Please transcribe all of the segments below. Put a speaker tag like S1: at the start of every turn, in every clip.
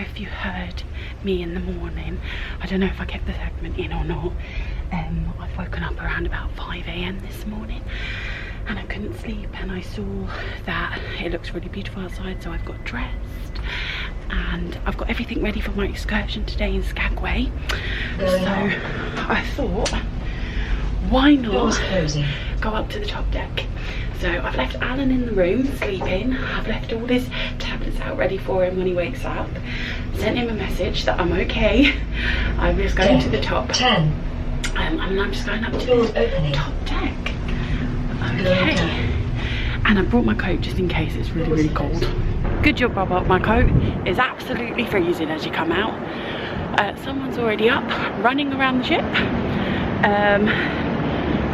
S1: if you heard me in the morning. I don't know if I kept the segment in or not. I've woken up around about 5 AM this morning and I couldn't sleep, and I saw that it looks really beautiful outside, so I've got dressed and I've got everything ready for my excursion today in Skagway. So I thought, why not go up to the top deck? So I've left Alan in the room sleeping. I've left all his tablets out ready for him when he wakes up. Sent him a message that I'm okay. I'm just going to the top. 10. And I'm just going up to the top deck. Okay. And I brought my coat just in case it's really, really cold. Good job, Bob. My coat is absolutely freezing as you come out. Someone's already up, running around the ship.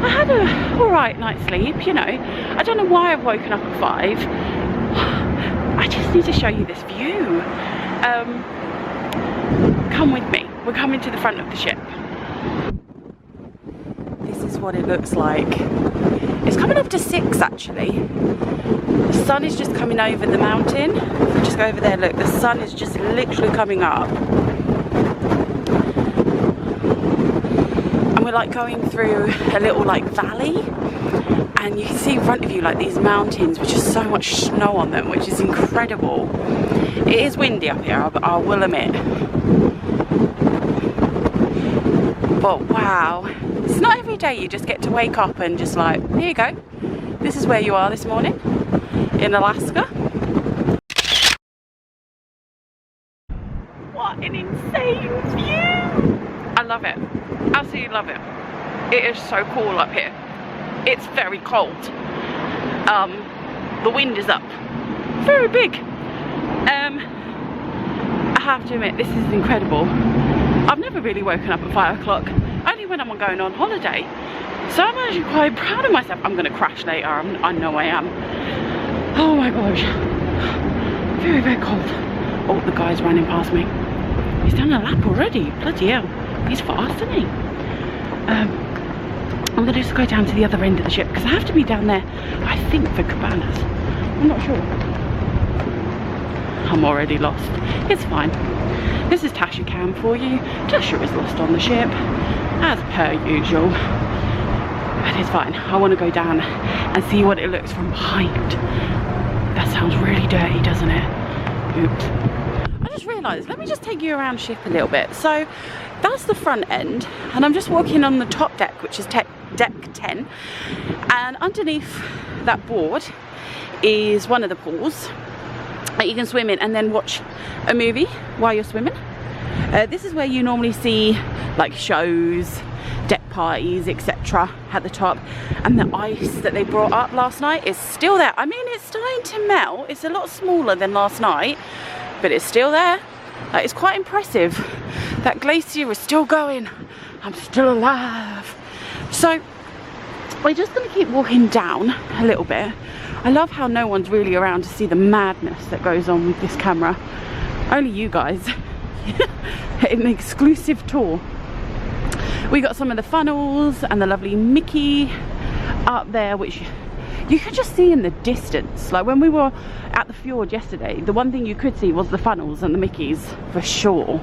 S1: I had a alright night's sleep, you know. I don't know why I've woken up at 5. I just need to show you this view. Come with me. We're coming to the front of the ship. This is what it looks like. It's coming up to 6 actually. The sun is just coming over the mountain. Just go over there, look, the sun is just literally coming up. And we're like going through a little like valley, and you can see in front of you like these mountains with just so much snow on them, which is incredible. It is windy up here, I will admit. But wow, it's not every day you just get to wake up and just like, here you go. This is where you are this morning in Alaska. What an insane view! I love it. Absolutely love it. It is so cool up here. It's very cold. The wind is up. Very big. I have to admit, this is incredible. I've never really woken up at 5 o'clock, only when I'm going on holiday. So I'm actually quite proud of myself. I'm gonna crash later, I know I am. Oh my gosh. Very, very cold. Oh, the guy's running past me. He's done a lap already, bloody hell. He's fast, isn't he? I'm gonna just go down to the other end of the ship because I have to be down there, I think, for cabanas. I'm not sure. I'm already lost. It's fine. This is Tasha Cam for you. Tasha is lost on the ship, as per usual. But it's fine. I want to go down and see what it looks from behind. That sounds really dirty, doesn't it? Oops. I just realised, let me just take you around ship a little bit. So that's the front end, and I'm just walking on the top deck, which is deck 10. And underneath that board is one of the pools that you can swim in and then watch a movie while you're swimming. This is where you normally see like shows, deck parties, etc. at the top. And the ice that they brought up last night is still there. I mean, it's starting to melt. It's a lot smaller than last night, but it's still there. It's quite impressive. That glacier is still going. I'm still alive. So we're just going to keep walking down a little bit. I love how no one's really around to see the madness that goes on with this camera. Only you guys. An exclusive tour. We got some of the funnels and the lovely Mickey up there, which you could just see in the distance. Like when we were at the fjord yesterday, the one thing you could see was the funnels and the Mickeys for sure.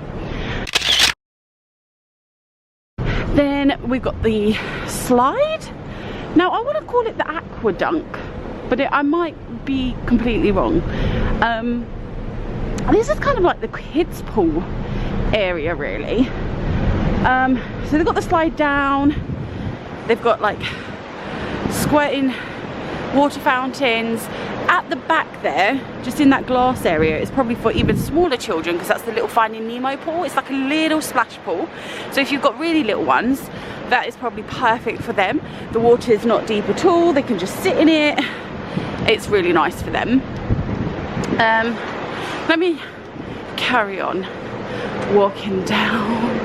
S1: Then we've got the slide. Now I want to call it the aquadunk, but I might be completely wrong. This is kind of like the kids pool area really. So they've got the slide down, they've got like squirting water fountains. At the back there, just in that glass area, it's probably for even smaller children because that's the little Finding Nemo pool. It's like a little splash pool. So if you've got really little ones, that is probably perfect for them. The water is not deep at all. They can just sit in it. It's really nice for them. Let me carry on walking down.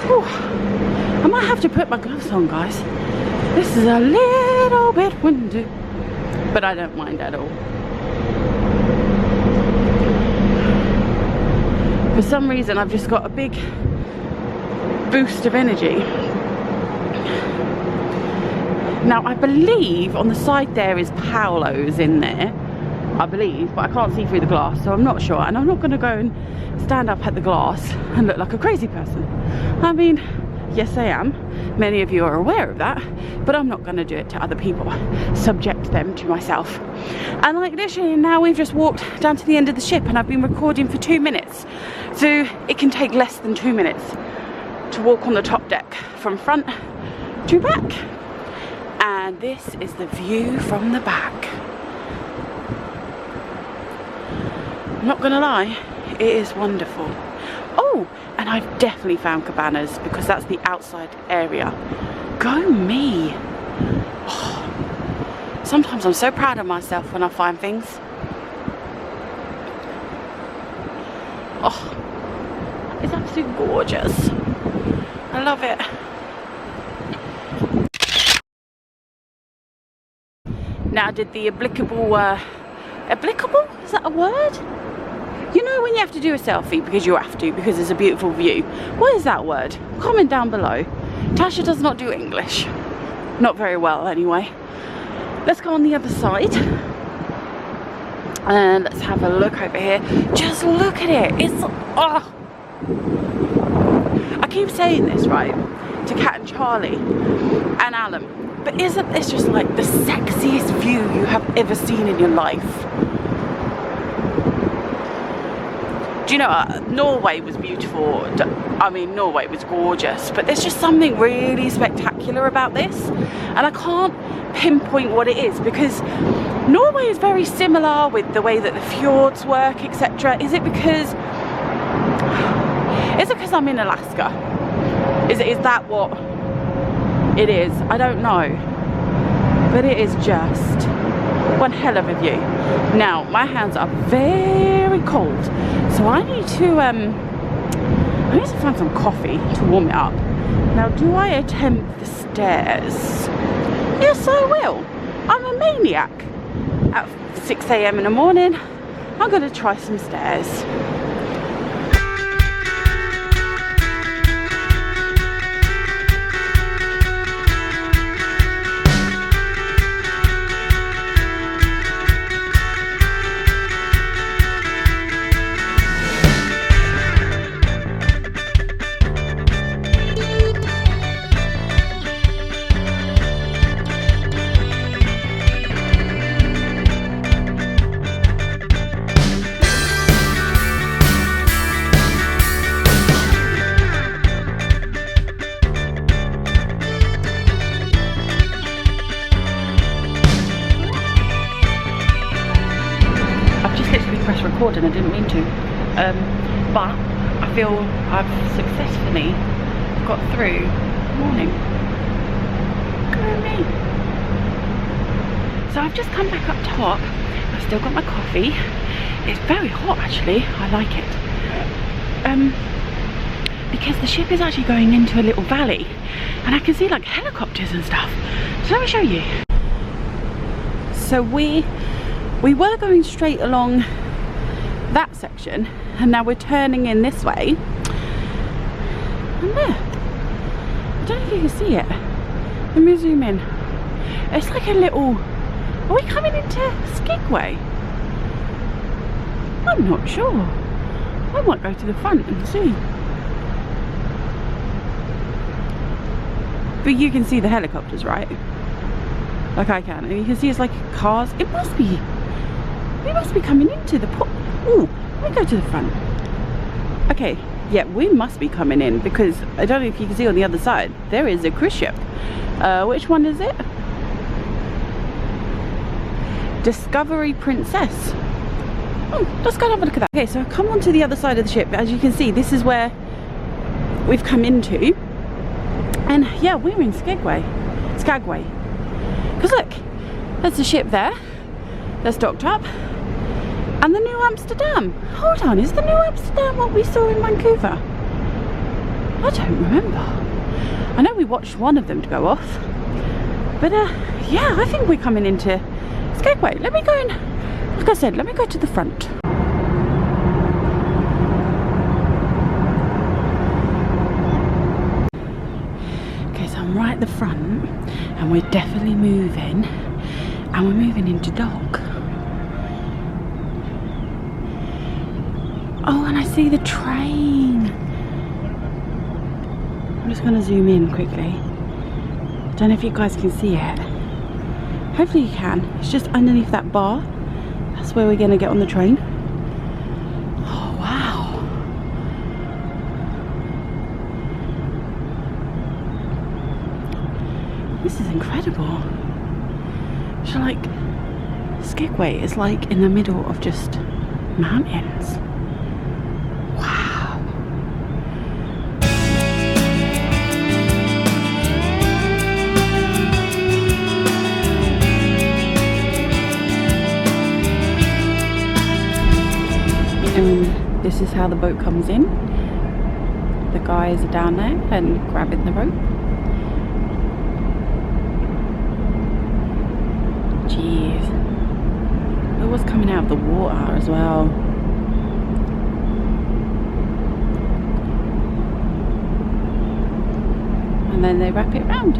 S1: Whew. I might have to put my gloves on, guys. This is a little bit windy, but I don't mind at all. For some reason I've just got a big boost of energy. Now I believe on the side there is Paolo's in there. I believe, but I can't see through the glass, so I'm not sure. And I'm not going to go and stand up at the glass and look like a crazy person. I mean, yes I am, many of you are aware of that, but I'm not going to do it to other people, subject them to myself. And like literally now we've just walked down to the end of the ship and I've been recording for 2 minutes, so it can take less than 2 minutes to walk on the top deck from front to back. And this is the view from the back. I'm not gonna lie, it is wonderful. Oh, and I've definitely found cabanas because that's the outside area. Go me. Oh, sometimes I'm so proud of myself when I find things. Oh, it's absolutely gorgeous. I love it. Now did the applicable, applicable? Is that a word? You know when you have to do a selfie because you have to, because it's a beautiful view. What is that word? Comment down below. Tasha does not do English. Not very well anyway. Let's go on the other side. And let's have a look over here. Just look at it. It's, oh. I keep saying this, right, to Kat and Charlie and Alan. But isn't this just like the sexiest view you have ever seen in your life? Do you know, Norway was beautiful. I mean, Norway was gorgeous, but there's just something really spectacular about this. And I can't pinpoint what it is because Norway is very similar with the way that the fjords work, etc. Is it because I'm in Alaska? Is that what it is? I don't know, but it is just one hell of a view. Now my hands are very cold, so I need to find some coffee to warm it up. Now do I attempt the stairs? Yes I will. I'm a maniac. At 6 AM in the morning I'm gonna try some stairs. And I didn't mean to, but I feel I've successfully got through the morning. Go me. So I've just come back up top. I've still got my coffee. It's very hot actually. I like it. Because the ship is actually going into a little valley and I can see like helicopters and stuff. So let me show you. So we were going straight along that section and now we're turning in this way, and there, I don't know if you can see it, let me zoom in. It's like a little, are we coming into Skagway? I'm not sure. I might go to the front and see, but you can see the helicopters, right? Like I can, and you can see it's like cars. It must be, we must be coming into the port. Ooh, let me go to the front. Okay, yeah, we must be coming in because I don't know if you can see on the other side, there is a cruise ship. Which one is it? Discovery Princess. Oh, let's go and have a look at that. Okay, so I've come onto the other side of the ship. As you can see, this is where we've come into. And yeah, we're in Skagway. Because look, there's the ship there. That's docked up. And the New Amsterdam. Hold on, is the New Amsterdam what we saw in Vancouver? I don't remember. I know we watched one of them to go off. But yeah, I think we're coming into Skagway. Let me go and, like I said, let me go to the front. Okay, so I'm right at the front and we're definitely moving. And we're moving into dock. Oh, and I see the train. I'm just gonna zoom in quickly. Don't know if you guys can see it. Hopefully you can. It's just underneath that bar. That's where we're gonna get on the train. Oh wow. This is incredible. So like, Skagway is like in the middle of just mountains. Wow. And this is how the boat comes in. The guys are down there and grabbing the rope. Jeez. It was coming out of the water as well. And then they wrap it around.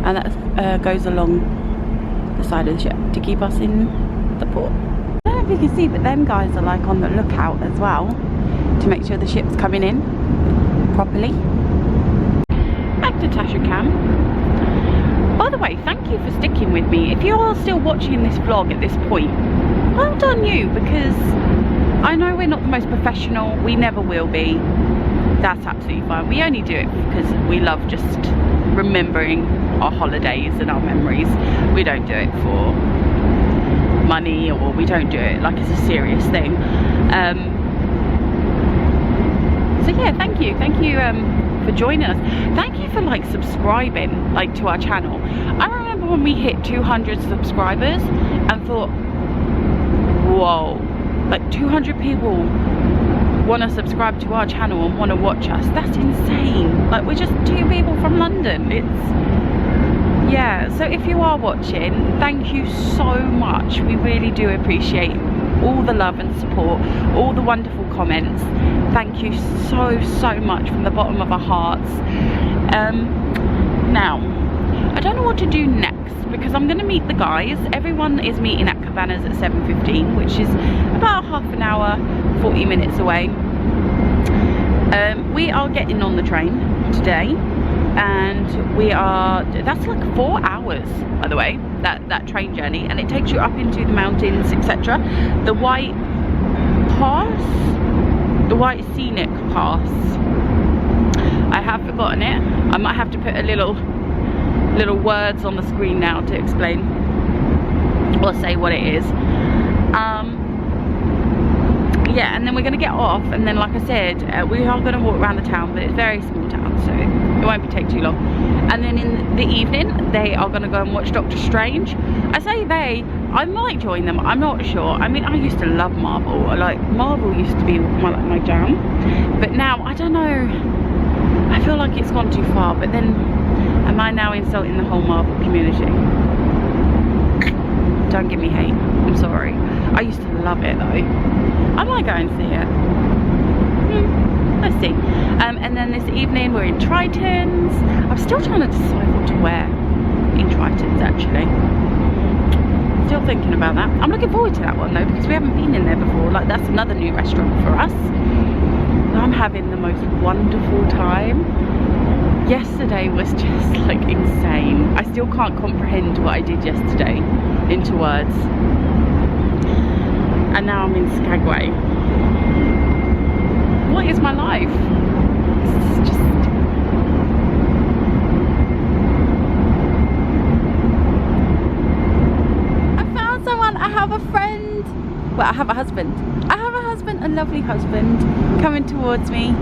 S1: And that goes along the side of the ship to keep us in the port. I don't know if you can see, but them guys are like on the lookout as well to make sure the ship's coming in properly. Back to Tasha Cam. By the way, thank you for sticking with me. If you're still watching this vlog at this point, well done you, because I know we're not the most professional, we never will be. That's absolutely fine. We only do it because we love just remembering our holidays and our memories. We don't do it for money, or we don't do it like it's a serious thing. So yeah, thank you for joining us. Thank you for like subscribing like to our channel. I remember when we hit 200 subscribers and thought, whoa, like 200 people want to subscribe to our channel and want to watch us. That's insane. Like, we're just 2 people from London. It's, yeah, so if you are watching, thank you so much. We really do appreciate all the love and support, all the wonderful comments. Thank you so much from the bottom of our hearts. Now, I don't know what to do next because I'm going to meet the guys. Everyone is meeting at Cabanas at 7:15, which is about half an hour, 40 minutes away. We are getting on the train today, and we are, that's like 4 hours, by the way, that train journey, and it takes you up into the mountains, etc. The White Pass, the White Scenic Pass. I have forgotten it. I might have to put a little words on the screen now to explain or say what it is. Yeah, and then we're going to get off, and then like I said, we are going to walk around the town, but it's a very small town, so it won't take too long. And then in the evening they are going to go and watch Doctor Strange. I say they, I might join them, I'm not sure. I mean, I used to love Marvel. Like, Marvel used to be my jam, but now I don't know, I feel like it's gone too far. But then, am I now insulting the whole Marvel community? Don't give me hate, I'm sorry. I used to love it though. I might go and see it. Let's see. And then this evening we're in Triton's. I'm still trying to decide what to wear in Triton's, actually. Still thinking about that. I'm looking forward to that one though, because we haven't been in there before. Like, that's another new restaurant for us. I'm having the most wonderful time. Yesterday was just like insane. I still can't comprehend what I did yesterday into words. And now I'm in Skagway. What is my life? It's just... I found someone. I have a friend. Well, I have a husband. I have a husband, a lovely husband, coming towards me.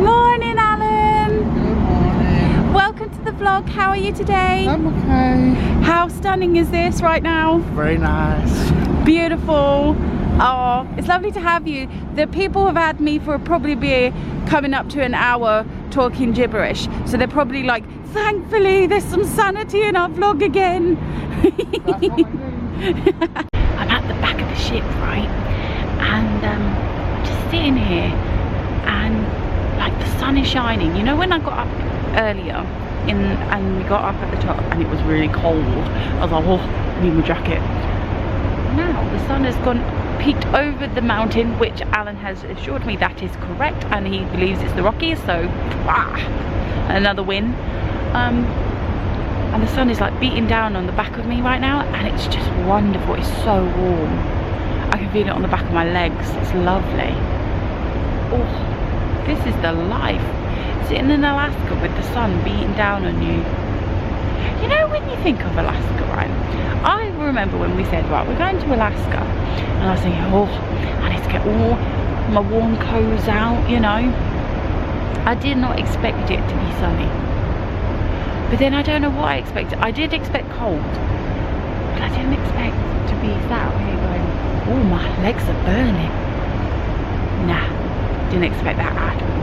S1: Morning, Alan.
S2: Good morning.
S1: Welcome to the vlog. How are you today?
S2: I'm okay.
S1: How stunning is this right now?
S2: Very nice.
S1: Beautiful. Oh, it's lovely to have you. The people have had me for probably be coming up to an hour talking gibberish, so they're probably like, thankfully there's some sanity in our vlog again. I'm at the back of the ship, right, and I'm just sitting here, and like the sun is shining. You know, when I got up earlier and we got up at the top and it was really cold, I was like, oh, I need my jacket. now the sun has peeked over the mountain, which Alan has assured me that is correct, and he believes it's the Rockies, so another win. And the sun is like beating down on the back of me right now, and it's just wonderful. It's so warm. I can feel it on the back of my legs. It's lovely. Oh, this is the life. Sitting in Alaska with the sun beating down on you. You know, when you think of Alaska, right? I remember when we said, right, we're going to Alaska, and I was thinking, oh, I need to get all my warm clothes out, you know. I did not expect it to be sunny. But then I don't know what I expected. I did expect cold, but I didn't expect to be sat out here going, oh, my legs are burning. Nah, didn't expect that at all.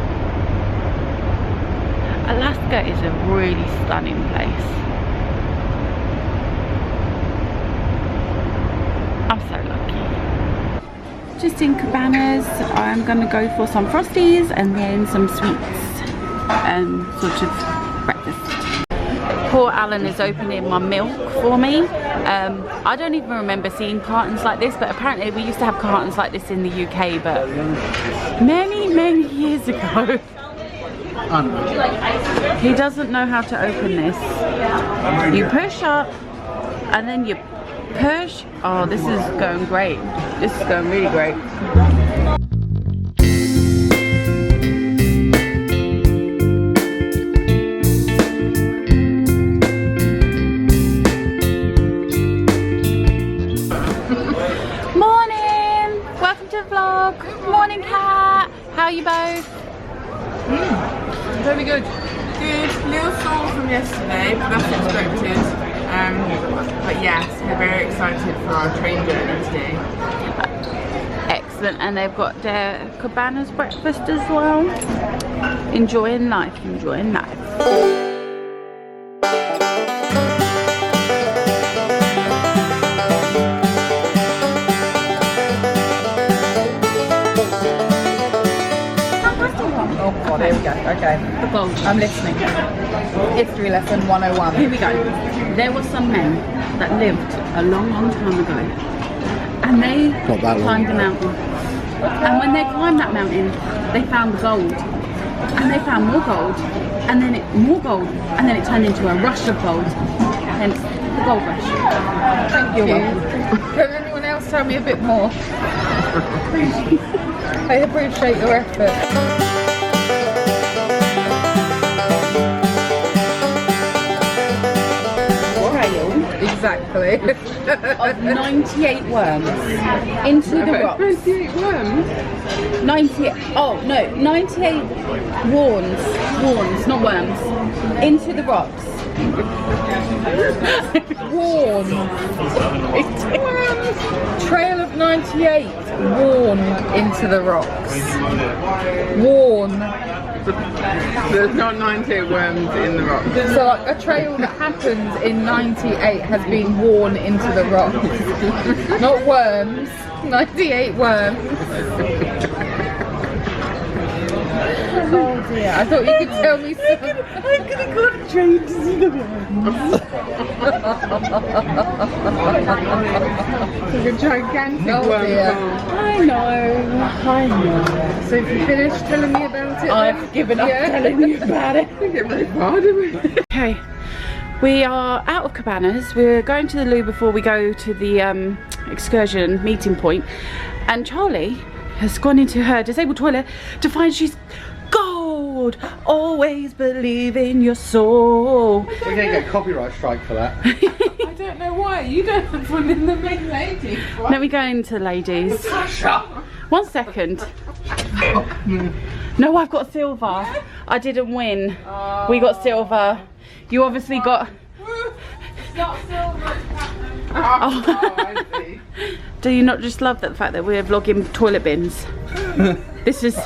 S1: Alaska is a really stunning place. I'm so lucky. Just in Cabanas, I'm gonna go for some Frosties and then some sweets, sort of breakfast. Poor Alan is opening my milk for me. I don't even remember seeing cartons like this, but apparently we used to have cartons like this in the UK, but many years ago. He doesn't know how to open this. You push up and then you push. Oh, this is going great. This is going really great. Morning! Welcome to the vlog. Good morning, Kat. How are you both?
S2: Very good. Good. Little sore from yesterday, but that's expected. But yes, we're very excited for our train journey today.
S1: Excellent, and they've got their Cabanas breakfast as well. Enjoying life, enjoying life.
S2: Oh, there we go. Okay.
S1: The gold.
S2: I'm listening. History lesson 101.
S1: Here we go. There were some men that lived a long time ago, and they climbed a mountain. And when they climbed that mountain, they found the gold, and they found more gold, and then more gold, and then it turned into a rush of gold. Hence the gold rush.
S2: Thank you. Can anyone else tell me a bit more? I appreciate your effort. Exactly.
S1: Of 98 worms into the rocks.
S2: 98 worms?
S1: 98, oh no, 98 warns, not worms, into the rocks.
S2: Worms. Trail of 98, worn into the rocks. Worn. There's not 98 worms in the rocks. So like a trail that happens in 98 has been worn into the rocks. Not worms, 98 worms. Oh dear, I thought you could tell me something.
S1: I'm gonna go to train to see the worms.
S2: Like a gigantic worm. Dear.
S1: I know.
S2: So if you finished telling me about it,
S1: I've given up telling you about it.
S2: I get very hard of it.
S1: Okay, we are out of Cabanas. We're going to the loo before we go to the excursion meeting point, and Charlie has gone into her disabled toilet to find she's gold. Always believe in your soul.
S3: We're going to get a copyright strike for that.
S2: I don't know why. You don't have one in the main ladies. Right?
S1: Let me go into ladies.
S3: Tasha!
S1: 1 second. No, I've got silver. I didn't win. We got silver. You obviously got...
S2: Not silver.
S1: Oh.
S2: I see.
S1: Do you not just love the fact that we're vlogging toilet bins? This is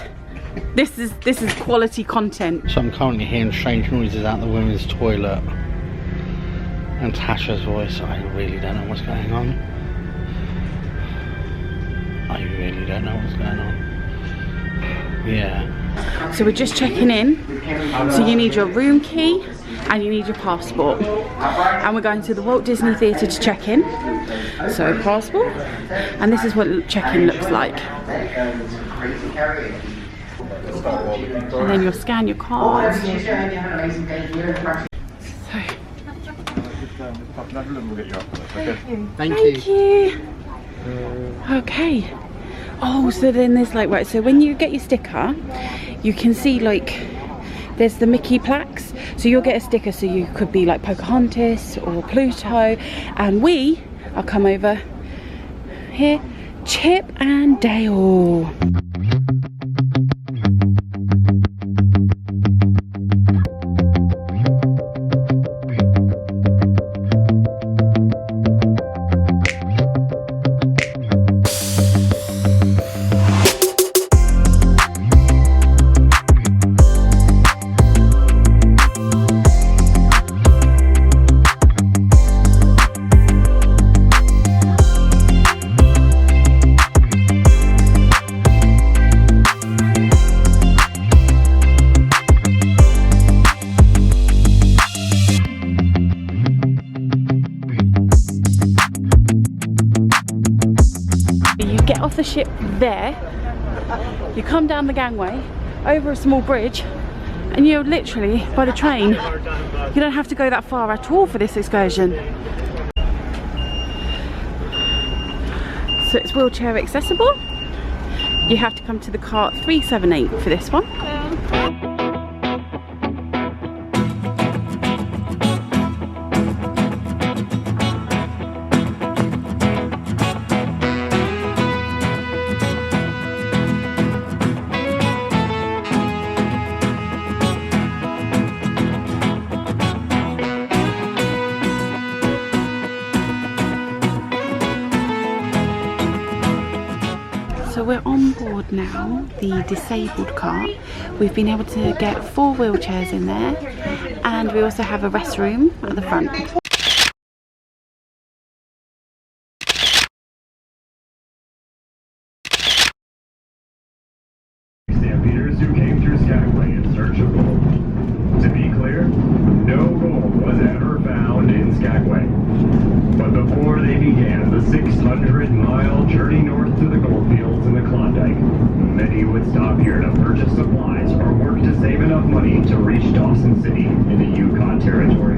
S1: quality content.
S3: So I'm currently hearing strange noises out the women's toilet. And Tasha's voice, I really don't know what's going on. I really don't know what's going on. Yeah.
S1: So we're just checking in. So you need your room key and you need your passport. And we're going to the Walt Disney Theatre to check in. So passport, and this is what check-in looks like. And then you'll scan your card. So, thank you. Okay. Oh, so then there's like, right, so when you get your sticker, you can see like there's the Mickey plaques. So you'll get a sticker, so you could be like Pocahontas or Pluto, and I'll come over here, Chip and Dale. Get off the ship there, you come down the gangway over a small bridge, and you're literally by the train. You don't have to go that far at all for this excursion. So it's wheelchair accessible. You have to come to the cart 378 for this one. So we're on board now, the disabled cart. We've been able to get 4 wheelchairs in there, and we also have a restroom at the front.
S4: Stampeders who came through Skagway in search of gold. To be clear, no gold was ever found in Skagway. But before they began the 600-mile journey north to the goldfields in the Klondike, many would stop here to purchase supplies or work to save enough money to reach Dawson City in the Yukon Territory.